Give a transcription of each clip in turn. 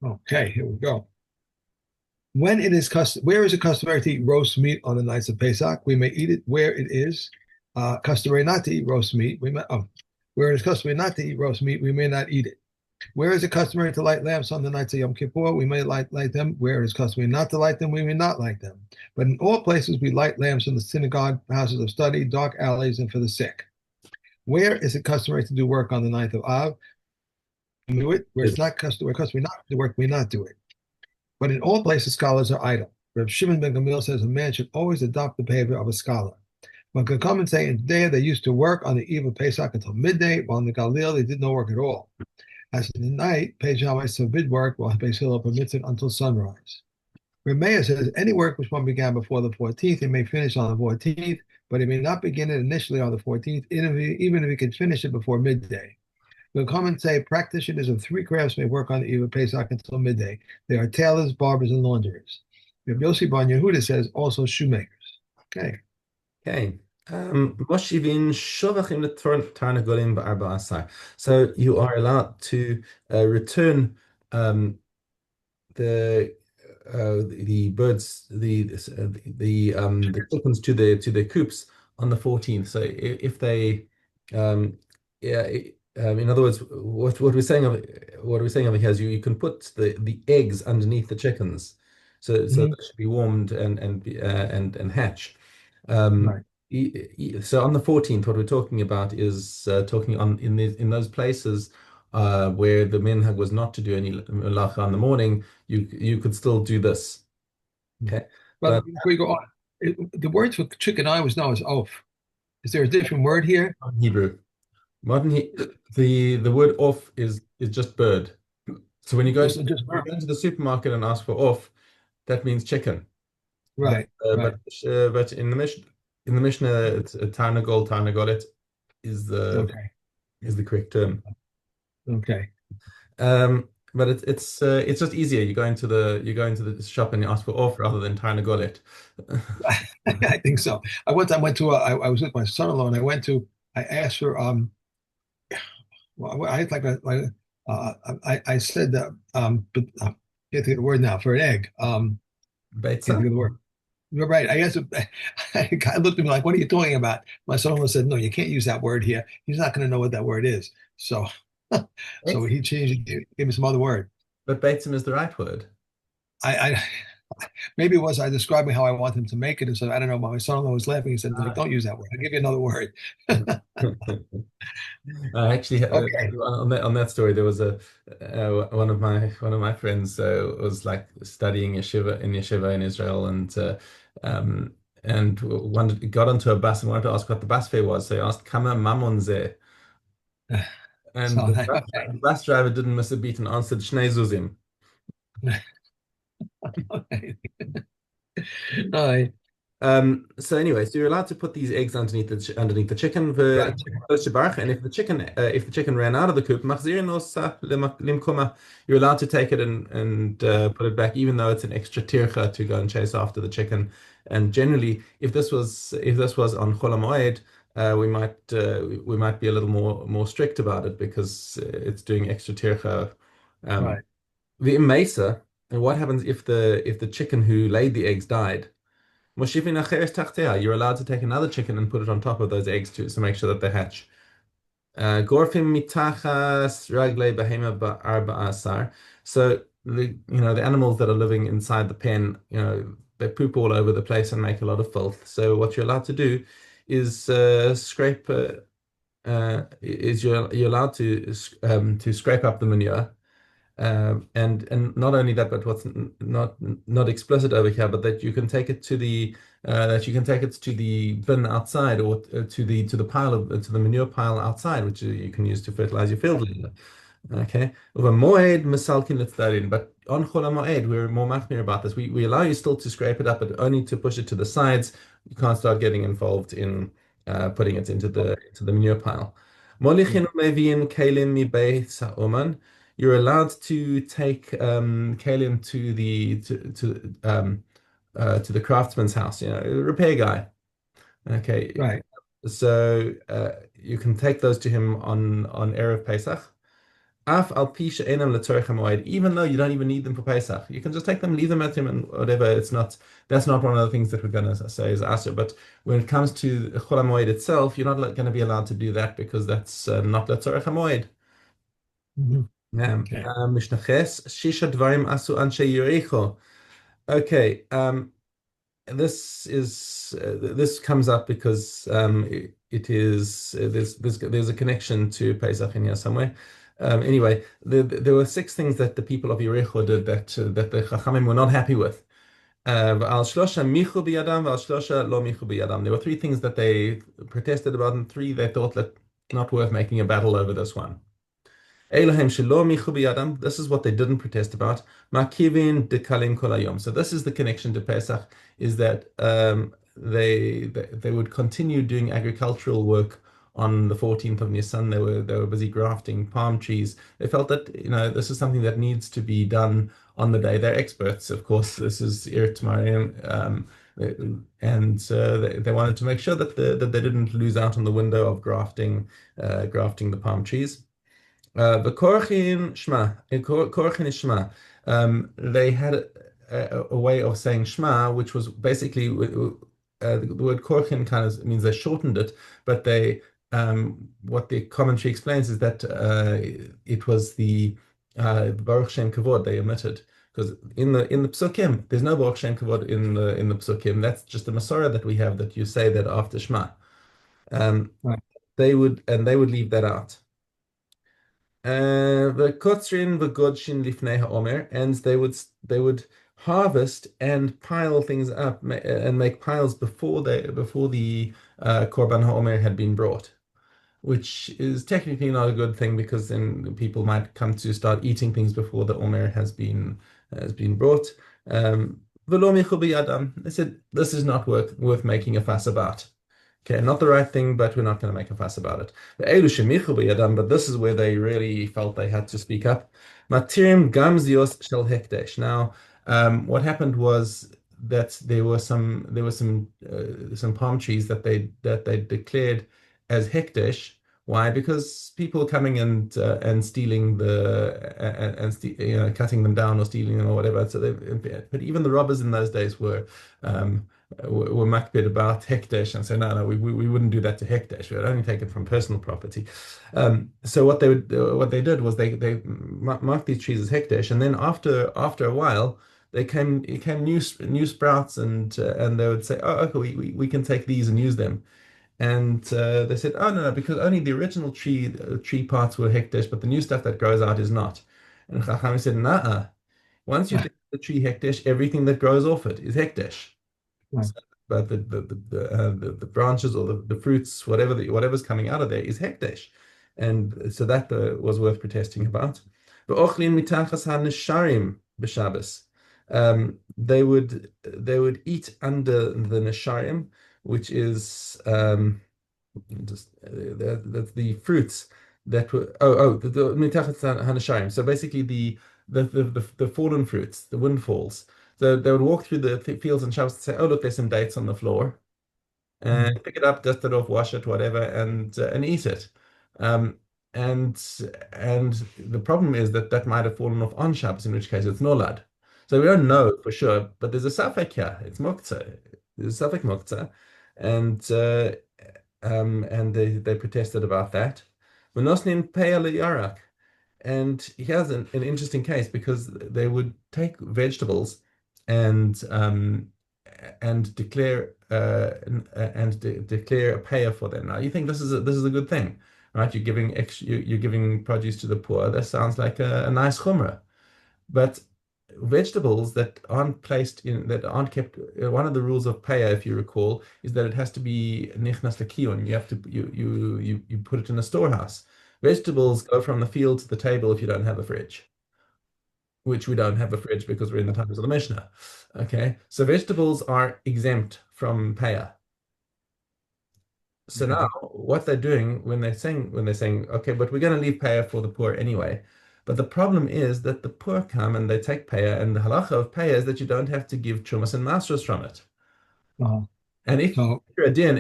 Okay, here we go. Where is it customary to eat roast meat on the nights of Pesach? We may eat it where it is customary not to eat roast meat. Where it is customary not to eat roast meat, we may not eat it. Where is it customary to light lamps on the nights of Yom Kippur? We may light them. Where it is customary not to light them, we may not light them. But in all places, we light lamps in the synagogue, houses of study, dark alleys, and for the sick. Where is it customary to do work on the ninth of Av? We do it. Where Is it's not customary not to do work, we not do it. But in all places, scholars are idle. Reb Shimon ben Gamliel says a man should always adopt the behavior of a scholar. One could come and say in Judea they used to work on the eve of Pesach until midday, while in the Galilee they did no work at all. As in the night, Pei Shammai forbid work, while Beis Hillel permits it until sunrise. Reb Meir says any work which one began before the 14th, he may finish on the 14th, but he may not begin it initially on the 14th, even if he can finish it before midday. We'll come and say practitioners of three crafts may work on the eve of Pesach until midday. They are tailors, barbers, and launderers. Rabbi Yossi Bar Yehuda says also shoemakers. Okay. okay. Moshivin shovachim tarnagolim ba'arba asar. So you are allowed to return the the birds the chickens to their coops on the 14th. So if they yeah in other words what we're saying over here is you can put the eggs underneath the chickens, so Mhm. they should be warmed and hatch. Um, Right. so on the 14th, what we're talking about is talking on in those places where the minhag was not to do any melacha in the morning, you could still do this. Mhm. Okay, But but before you go on, the words for chicken I always know is oaf. Is there a different word here? in Hebrew, modern he, the word off is just bird. So when you go Just, to just if you bird. go into the supermarket and ask for off, that means chicken. But Right. Right. but in the Mishnah, it's a tarnagolet is the Okay. is the correct term. Okay. But it's just easier. You go into the shop and you ask for off rather than tarnagolet. I think so. I one time went to I was with my son-in-law and I asked for well, I had like I said that but can't think of the word now for an egg. Can't Beitza? think of the word. You're right. I guess a guy looked at me like, "What are you talking about?" My son-in-law said, "No, you can't use that word here. He's not going to know what that word is." So, so Beit- he changed it, gave me some other word. But Beitzim is the right word. I maybe it was I describing how I want him to make it, and so I don't know. My son-in-law was laughing. He said, "No, Ah. don't use that word. I'll give you another word." Actually, Okay. on that story, there was a one of my friends was like studying yeshiva in Israel, and got onto a bus and wanted to ask what the bus fare was. So he asked, "Kama mamon zeh?" So And okay. the bus driver didn't miss a beat and answered, "Shnei zuzim." Okay. All right. So anyway, so you're allowed to put these eggs underneath the chicken. Right. And if the chicken ran out of the coop, mahzirin osa limkuma, you're allowed to take it and put it back, even though it's an extra tircha to go and chase after the chicken. And generally, if this was on Chol Hamoed, we might be a little more strict about it because it's doing extra tircha. Um, Right. the mesa, and what happens if the chicken who laid the eggs died? Moshifin acheres tachteha. You're allowed to take another chicken and put it on top of those eggs to make sure that they hatch. Gorfim mitachas ragle behema arba asar. So the animals that are living inside the pen, they poop all over the place and make a lot of filth. So what you're allowed to do is you're allowed to scrape up the manure, and not only that, but what's not explicit over here, but that you can take it to the bin outside, or to the to the manure pile outside, which you can use to fertilize your field later. Okay. Over Moed Misalkin Litzarin, but on Chol Moed, we're more machmir about this. We allow you still to scrape it up, but only to push it to the sides. You can't start getting involved in putting it into the manure pile. Molichin Meviim Kalim Mi Beit Sa'oman. You're allowed to take kalim to the craftsman's house, repair guy. Okay, Right. so you can take those to him on Erev Pesach. Af al pi she'enam letzorech hamoed, even though you don't even need them for Pesach, you can just take them, leave them at him, and whatever. It's not That's not one of the things that we're going to say is asur. But when it comes to Chol Hamoed itself, you're not going to be allowed to do that because that's not letzorech hamoed. Mhm. Okay. Mishnah Ches, Shisha Dvarim Asu Anshe Yericho. Okay, this comes up because it is there's a connection to Pesach in here somewhere. Anyway, there were six things that the people of Yericho did that the Chachamim were not happy with. Al shlosha michu biyadam, al shlosha lo michu biyadam. There were three things that they protested about, and three they thought that not worth making a battle over this one. Elohim shelo michu biyadam. This is what they didn't protest about. Makivin dekalim kol hayom. So this is the connection to Pesach, is that they would continue doing agricultural work on the 14th of Nisan. They were busy grafting palm trees. They felt that this is something that needs to be done on the day. They're experts, of course. This is Irt Mariam, and they wanted to make sure that they didn't lose out on the window of grafting the palm trees. The Korchin Shema, Korchin is Shema. They had a way of saying Shema, which was basically the word Korchin kind of means they shortened it, but what the commentary explains is that it was the Baruch Shem Kavod they omitted because in the Psukim there's no Baruch Shem Kavod in the Psukim. That's just the Masorah that we have that you say that after Shema. Um, Right. they would leave that out. The Kotzrin v'Godshin lifnei ha'omer, and they would harvest and pile things up and make piles before the Korban ha'omer had been brought, which is technically not a good thing because then people might come to start eating things before the omer has been brought. V'lo michu b'yadam. They said this is not worth making a fuss about. Okay, not the right thing, but we're not going to make a fuss about it. But this is where they really felt they had to speak up. Matirim gamzios shel hekdesh. Now, what happened was that there were some palm trees that they declared as hekdesh. Why? Because people coming and stealing cutting them down or stealing them or whatever. But even the robbers in those days were makbid about hekdesh and say, no, we wouldn't do that to hekdesh. We would only take it from personal property. So what they did was they marked these trees as hekdesh, and then after a while, it came new sprouts, and they would say, oh, okay, we can take these and use them. And they said, oh, no, because only the original tree parts were hekdesh, but the new stuff that grows out is not. And Chacham said, nah, once you Right. think the tree hekdesh, everything that grows off it is hekdesh. Right. So, but the branches or the fruits, whatever's coming out of there is hekdesh, and so that was worth protesting about. But ochlin mitachas hanisharim b'Shabbos. They would eat under the nisharim, which is just that's the fruits that were the mitachas hanisharim. So basically the fallen fruits, the windfalls. So they would walk through the fields and Shabbos and say, "Oh, look, there's some dates on the floor," Mhm. and pick it up, dust it off, wash it, whatever, and eat it. Um, and and the problem is that might have fallen off on Shabbos, in which case it's nolad. So we don't know for sure, but there's a suffix here. It's muktzah. There's a suffix muktzah, and they protested about that. V'nosnin pe'ah liyarak. And here's an interesting case because they would take vegetables and declare declare a payer for them. Now you think this is a good thing, right? You're giving produce to the poor. That sounds like a nice chumrah. But vegetables that aren't kept, one of the rules of paya, if you recall, is that it has to be nichnas lekiyun. You have to you put it in a storehouse. Vegetables go from the field to the table if you don't have a fridge, which we don't have a fridge because we're in the times of the Mishnah. Okay, so vegetables are exempt from paya. So now Okay. what they're doing when they're saying, okay, but we're going to leave paya for the poor anyway. But the problem is that the poor come and they take paya, and the halacha of paya is that you don't have to give chumas and masros from it. Uh, And if so you're a din,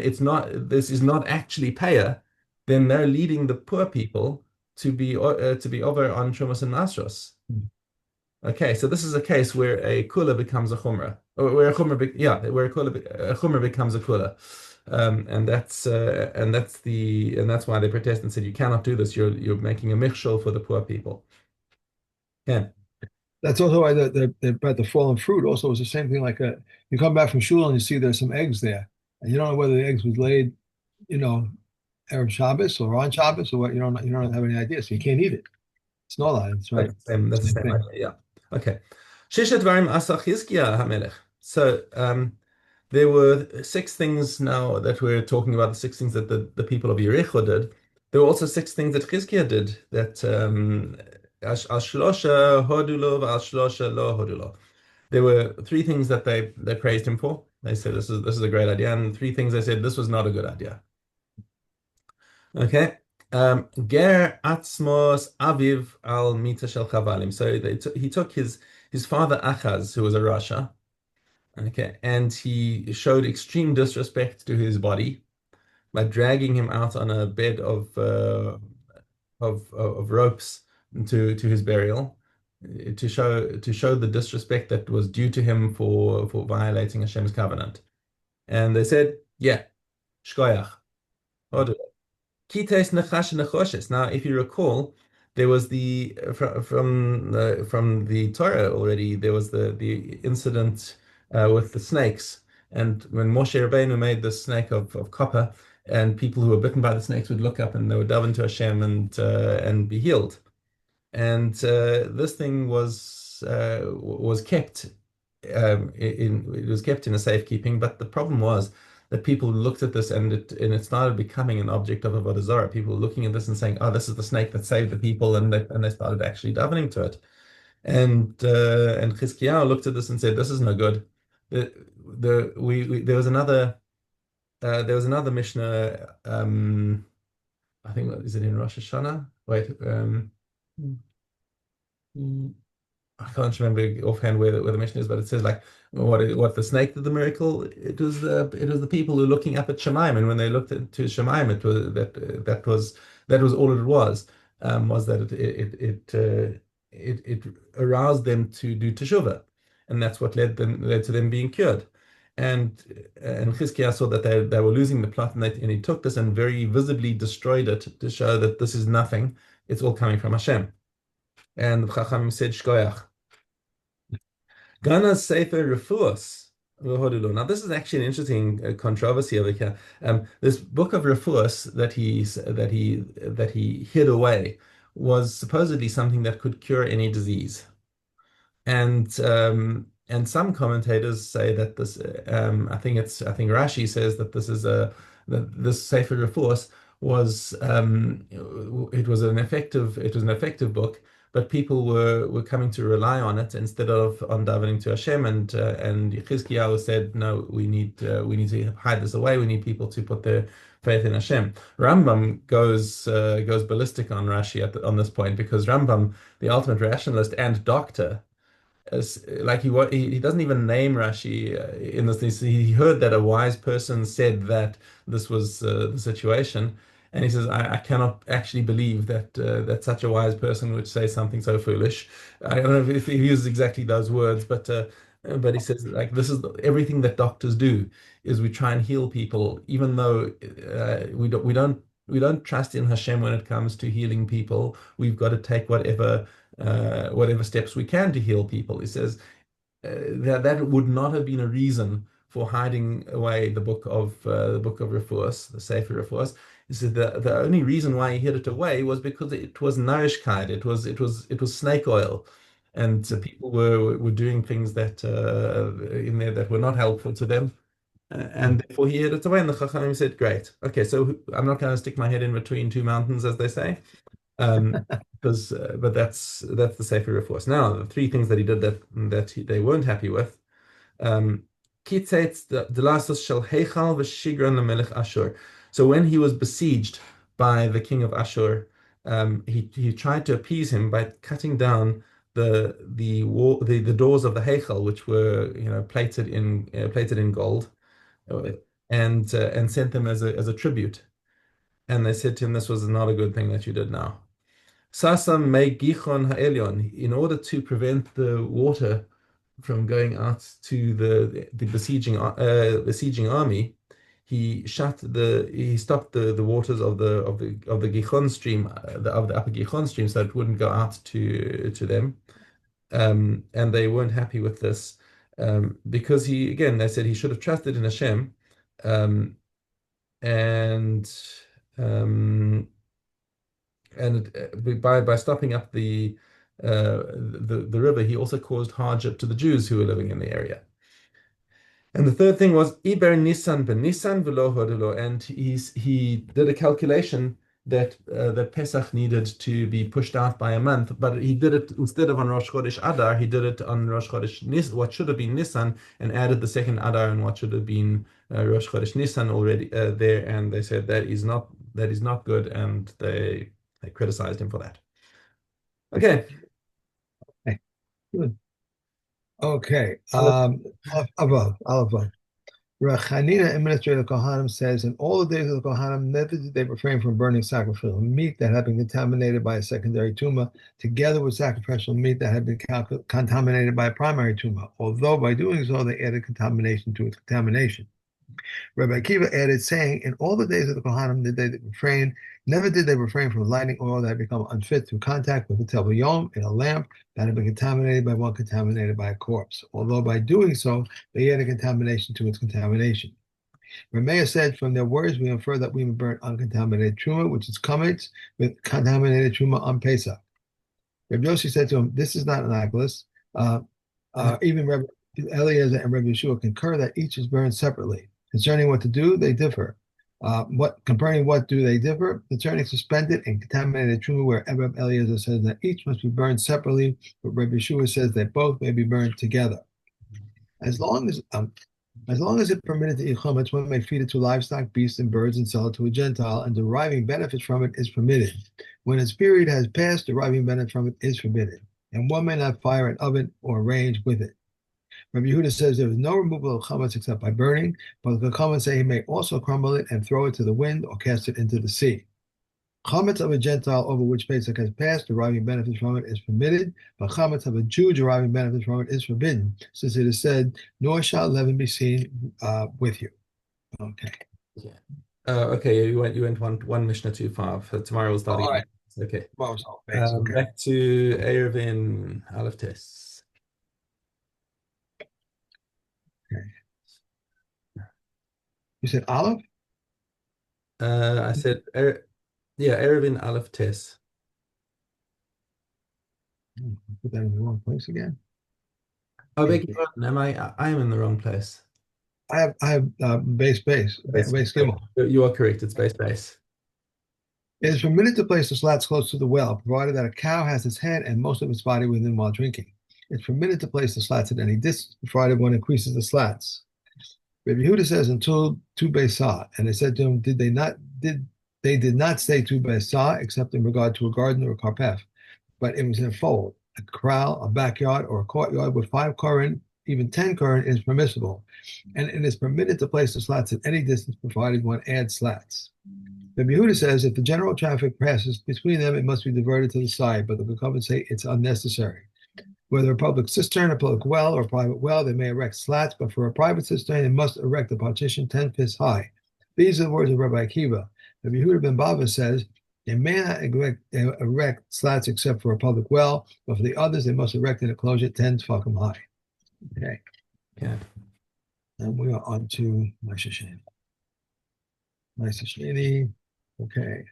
this is not actually paya, then they're leading the poor people to be over on Trumas and Masros. Okay, so this is a case where a kula becomes a chumrah, or where a chumrah, where a chumrah becomes a kula, and that's why they protest and said you cannot do this. You're making a michshol for the poor people. Yeah, That's also why about the fallen fruit also was the same thing. Like you come back from shul and you see there's some eggs there, and you don't know whether the eggs was laid, you know, Arab Shabbos or on Shabbos or what. You don't have any idea, so you can't eat it. It's not that. It's right. that's the Same same thing. idea. Yeah. Okay. Shishat varim asa Chizkiah hamelech. So there were six things now that we're talking about, the six things that the people of Yericho did. There were also six things that Chizkiah did that Ashlosha hodulo v'ashlosha lo hodulo. There were three things that they praised him for. They said this is a great idea, and three things they said this was not a good idea. Okay. Ger atzmos aviv al mita shel chavalim. So he took his father Achaz, who was a Rasha, okay, and he showed extreme disrespect to his body by dragging him out on a bed of ropes to his burial to show the disrespect that was due to him for violating Hashem's covenant. And they said, yeah, shkoyach. Kites Nachash Nachoshes. Now, if you recall, there was from the Torah already. There was the incident with the snakes, and when Moshe Rabbeinu made the snake of copper, and people who were bitten by the snakes would look up and they would delve into Hashem and be healed. And this thing was kept it was kept in a safekeeping, but the problem was that people looked at this and it started becoming an object of avodah zarah. People were looking at this and saying, "Oh, this is the snake that saved the people," and they started actually davening to it. And Chizkiyahu looked at this and said, "This is no good." There was another Mishnah. I think is it in Rosh Hashanah? Wait. I can't remember offhand where the mission is, but it says like what the snake did the miracle. It was the people who were looking up at Shemaim, and when they looked to Shemaim, it was that was all it was that it aroused them to do teshuvah, and that's what led to them being cured. And Chizkiah saw that they were losing the plot, and he took this and very visibly destroyed it to show that this is nothing. It's all coming from Hashem. And the Chacham said, Shkoyach. Gana's Sefer Refuos. Now, this is actually an interesting controversy over here. This book of Refuos that he hid away was supposedly something that could cure any disease. And some commentators say that this I think Rashi says that this Sefer Refuos was an effective book, but people were coming to rely on it instead of on davening to Hashem. And Chizkiyahu said, no, we need to hide this away. We need people to put their faith in Hashem. Rambam goes ballistic on Rashi on this point, because Rambam, the ultimate rationalist and doctor, like he doesn't even name Rashi in this. He heard that a wise person said that this was the situation, and he says, I cannot actually believe that such a wise person would say something so foolish. I don't know if he uses exactly those words, but he says like this is everything that doctors do is we try and heal people, even though we don't trust in Hashem when it comes to healing people. We've got to take whatever steps we can to heal people. He says that would not have been a reason for hiding away the book of Refuos, the Sefer Refuos. He said the only reason why he hid it away was because it was nourishkeit. It was snake oil, and people were doing things that in there that were not helpful to them. And therefore he hid it away, and the Chachamim said, "Great, okay, so I'm not going to stick my head in between two mountains, as they say." Um, but that's the Sefer Refuos. Now, the three things that he did that they weren't happy with. Kitzetz the lassos shel heichal v'shigran lemelech Ashur. So when he was besieged by the king of Ashur, he tried to appease him by cutting down the doors of the heichal, which were plated in gold, uh, and sent them as a tribute. And they said to him, "This was not a good thing that you did now." Sasam me gichon ha'elyon, in order to prevent the water from going out to the besieging army, he stopped the waters of the Gihon stream, of the upper Gihon stream, so it wouldn't go out to them. And they weren't happy with this, because they said he should have trusted in Hashem, um, and um, by stopping up the river, he also caused hardship to the Jews who were living in the area. And the third thing was Iber Nissan ben Nissan v'lo hodelo, and he did a calculation that Pesach needed to be pushed out by a month, but he did it instead of on Rosh Chodesh Adar, he did it on Rosh Chodesh what should have been Nissan, and added the second Adar and what should have been Rosh Chodesh Nissan already there, and they said that is not good, and they criticized him for that. Okay. Okay, good. Okay. Aleph. Above. Rechanina, administrator of Kohanim, says, in all the days of the Kohanim, never did they refrain from burning sacrificial meat that had been contaminated by a secondary tumor, together with sacrificial meat that had been contaminated by a primary tumor, although by doing so they added contamination to its contamination. Rabbi Akiva added, saying, in all the days of the Kohanim never did they refrain from lighting oil that had become unfit through contact with a tevel yom in a lamp that had been contaminated by one contaminated by a corpse, although by doing so they added contamination to its contamination. Rameya said, from their words we infer that we burn uncontaminated truma, which is chametz, with contaminated truma on Pesach. Rabbi Yossi said to him, this is not an analogous. Even Rabbi Eliezer and Rabbi Yeshua concur that each is burned separately. Concerning what to do, they differ. Concerning what do they differ? Concerning suspended and contaminated truma, where Rabbi Eliezer says that each must be burned separately, but Rabbi Yeshua says that both may be burned together. As long as it's permitted to eat chametz, one may feed it to livestock, beasts, and birds, and sell it to a Gentile, and deriving benefit from it is permitted. When its period has passed, deriving benefit from it is forbidden, and one may not fire an oven or range with it. Rabbi Yehuda says there is no removal of chametz except by burning, but the Chachamim say he may also crumble it and throw it to the wind or cast it into the sea. Chametz of a Gentile over which Pesach has passed, deriving benefits from it, is permitted, but chametz of a Jew deriving benefits from it is forbidden, since it is said, nor shall leaven be seen with you. Okay. Yeah. Okay, you went one Mishnah too far. Tomorrow we'll start All again. right. Okay. Okay. Back to Erevin Aleph Tes. Okay. You said Aleph? I said, Erevin Aleph Tes. Put that in the wrong place again. Oh, beg your pardon. I am in the wrong place. I have base gimel. You are correct. It's base. It is permitted to place the slats close to the well, provided that a cow has its head and most of its body within while drinking. It's permitted to place the slats at any distance, provided one increases the slats. Rabbi Yehuda says until tu beisah, and they said to him, they did not say tu beisah except in regard to a garden or a karpef, but it was in a fold, a corral, a backyard, or a courtyard with 5 koren, even 10 koren is permissible, and it is permitted to place the slats at any distance, provided one adds slats. Rabbi Yehuda says if the general traffic passes between them, it must be diverted to the side, but the Chachamim say it's unnecessary. Whether a public cistern, a public well, or a private well, they may erect slats, but for a private cistern, they must erect a partition 10 fists high. These are the words of Rabbi Akiva. Rabbi Yehuda ben Bava says they may not erect slats except for a public well, but for the others, they must erect an enclosure 10 tefachim high. Okay. Yeah. And we are on to Mishna. Mishna. Okay.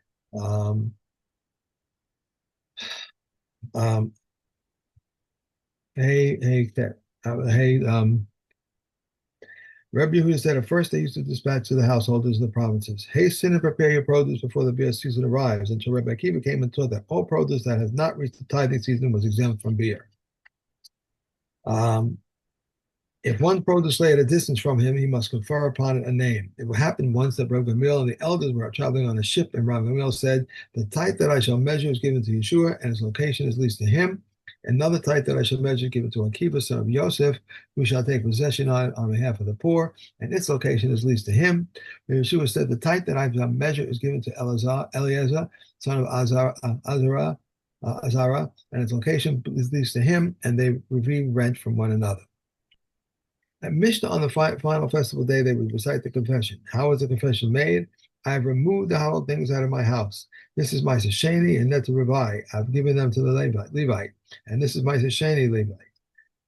Rabbi Yehuda said at first they used to dispatch to the householders of the provinces, hasten and prepare your produce before the beer season arrives, until Rabbi Akiva came and taught that all produce that has not reached the tithing season was exempt from beer. If one produce lay at a distance from him, he must confer upon it a name. It happened once that Rav Gamliel and the elders were traveling on a ship, and Rav Gamliel said, the tithe that I shall measure is given to Yeshua, and its location is leased to him. Another tithe that I shall measure is given to Akiva, son of Yosef, who shall take possession on behalf of the poor, and its location is leased to him. And Yeshua said, the tithe that I shall measure is given to Eliezer, son of Azarah, Azara, and its location is leased to him, and they receive rent from one another. At Mishna on the final festival day, they would recite the confession. How is the confession made? I have removed the hallowed things out of my house. This is my Sheni and Net Revi. I've given them to the Levite, and this is my Sheni Levite.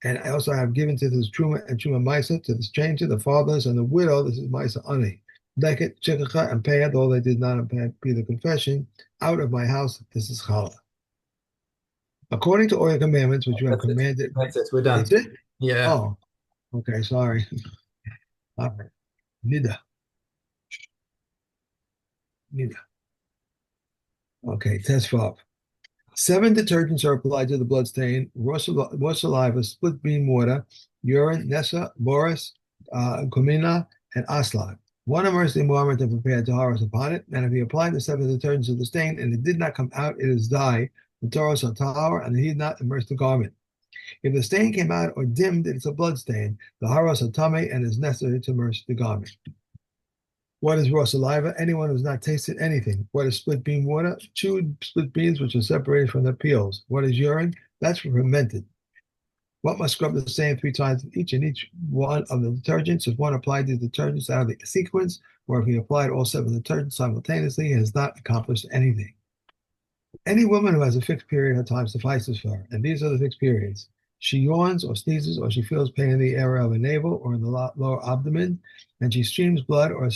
And I also have given to this Truma and Truma Maisa, to the stranger, the fatherless, and the widow. This is Maisa Ani. Leket, Chikacha, and Payat, though they did not pay the confession, out of my house. This is Chala. According to all your commandments, which you have That's it. commanded. That's it. We're done. That's it? Yeah. Oh, okay, sorry. All right. Nida. Nida. Okay, test 5. 7 detergents are applied to the bloodstain: raw saliva, split bean water, urine, nessa, boris, kumina, and aslag. One immersed in warmth and prepared taharos upon it, and if he applied the 7 detergents to the stain and it did not come out, it is dye, the taharos are tahar, and he did not immerse the garment. If the stain came out or dimmed, it's a blood stain. The haros are tame and is necessary to immerse the garment. What is raw saliva? Anyone who's not tasted anything. What is split bean water? Chewed split beans which are separated from their peels. What is urine? That's fermented. What must scrub the stain 3 times each and each one of the detergents? If one applied the detergents out of the sequence, or if he applied all 7 detergents simultaneously, he has not accomplished anything. Any woman who has a fixed period, her time suffices for her, and these are the fixed periods. She yawns or sneezes, or she feels pain in the area of her navel or in the lower abdomen, and she streams blood, or a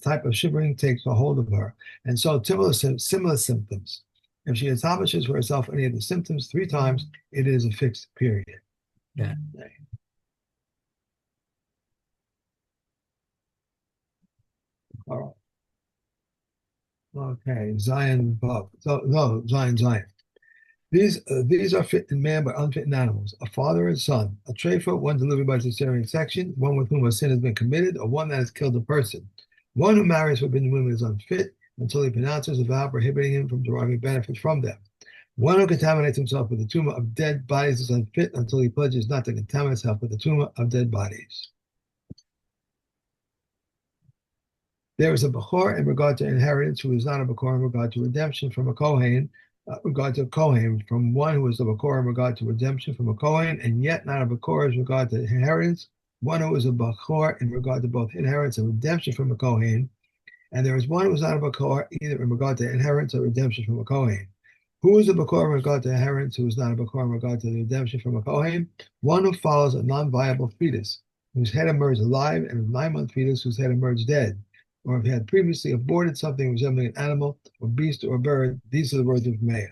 type of shivering takes a hold of her, and so similar symptoms. If she establishes for herself any of the symptoms 3 times, it is a fixed period. Yeah. All right. Okay, Zion Bob. So, no, Zion. These are fit in man but unfit in animals: a father and son, a treifa, one delivered by cesarean section, one with whom a sin has been committed, or one that has killed a person. One who marries forbidden women is unfit until he pronounces a vow prohibiting him from deriving benefit from them. One who contaminates himself with the tumor of dead bodies is unfit until he pledges not to contaminate himself with the tumor of dead bodies. There is a Bechor in regard to inheritance who is not a Bechor in regard to redemption from a Kohen, regard to a Kohen, from one who is a Bechor in regard to redemption from a Kohen, and yet not a Bechor in regard to inheritance, one who is a Bechor in regard to both inheritance and redemption from a Kohen, and there is one who is not a Bechor either in regard to inheritance or redemption from a Kohen. Who is a Bechor in regard to inheritance, who is not a Bechor in regard to the redemption from a Kohen? One who follows a non-viable fetus, whose head emerged alive, and a 9-month fetus whose head emerged dead, or if he had previously aborted something resembling an animal or beast or bird. These are the words of Meah.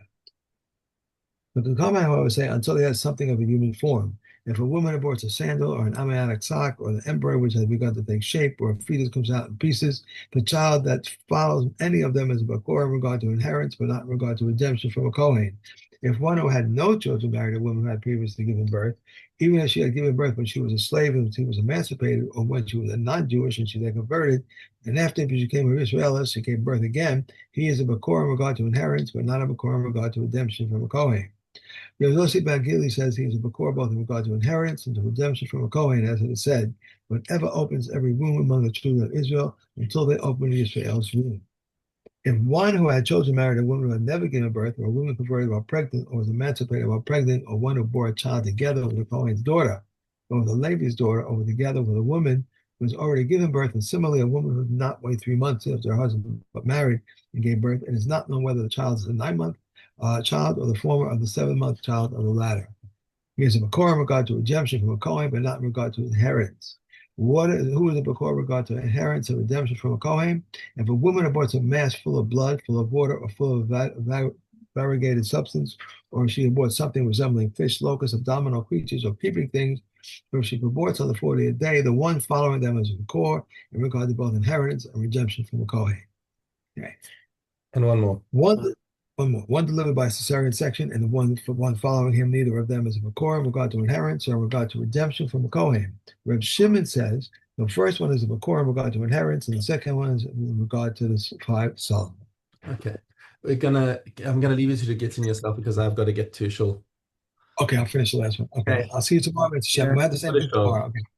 But the comment, however, say until he has something of a human form. If a woman aborts a sandal or an amniotic sac or the embryo which has begun to take shape, or a fetus comes out in pieces, the child that follows any of them is a Bakor in regard to inheritance, but not in regard to redemption from a Kohen. If one who had no children married a woman who had previously given birth, even if she had given birth when she was a slave and she was emancipated, or when she was a non-Jewish and she then converted, and after she became an Israelite, she gave birth again, he is a Bakor in regard to inheritance, but not a Bakor in regard to redemption from a Kohen. Yossi Ben Gili says he is a Bakor both in regard to inheritance and to redemption from a Kohen, as it is said, whatever opens every womb among the children of Israel until they open Israel's womb. If one who had children married a woman who had never given birth, or a woman converted while pregnant, or was emancipated while pregnant, or one who bore a child together with a Kohen's daughter, or with a Levi's daughter, or together with a woman who has already given birth, and similarly a woman who did not wait 3 months after her husband got married and gave birth, it is not known whether the child is a 9-month child or the former of the 7-month child or the latter. He is a Bakor in regard to redemption from a Kohen, but not in regard to inheritance. Who is a Bakor in regard to inheritance and redemption from a Kohen? If a woman aborts a mass full of blood, full of water, or full of variegated substance, or if she aborts something resembling fish, locusts, abdominal creatures, or creeping things, or if she aborts on the 40th day, the one following them is a Bakor in regard to both inheritance and redemption from a Kohen. Okay. And one more. One more. One delivered by cesarean section, and the one following him, neither of them is a Bakor in regard to inheritance or in regard to redemption from a Kohen. Reb Shimon says the first one is a Bakor in regard to inheritance, and the second one is in regard to the 5 Solomon. Okay. I'm gonna leave you to get in yourself because I've got to get to shul. Okay, I'll finish the last one. Okay. I'll see you tomorrow. It's Shem. Yeah, We'll have the same thing tomorrow. Okay.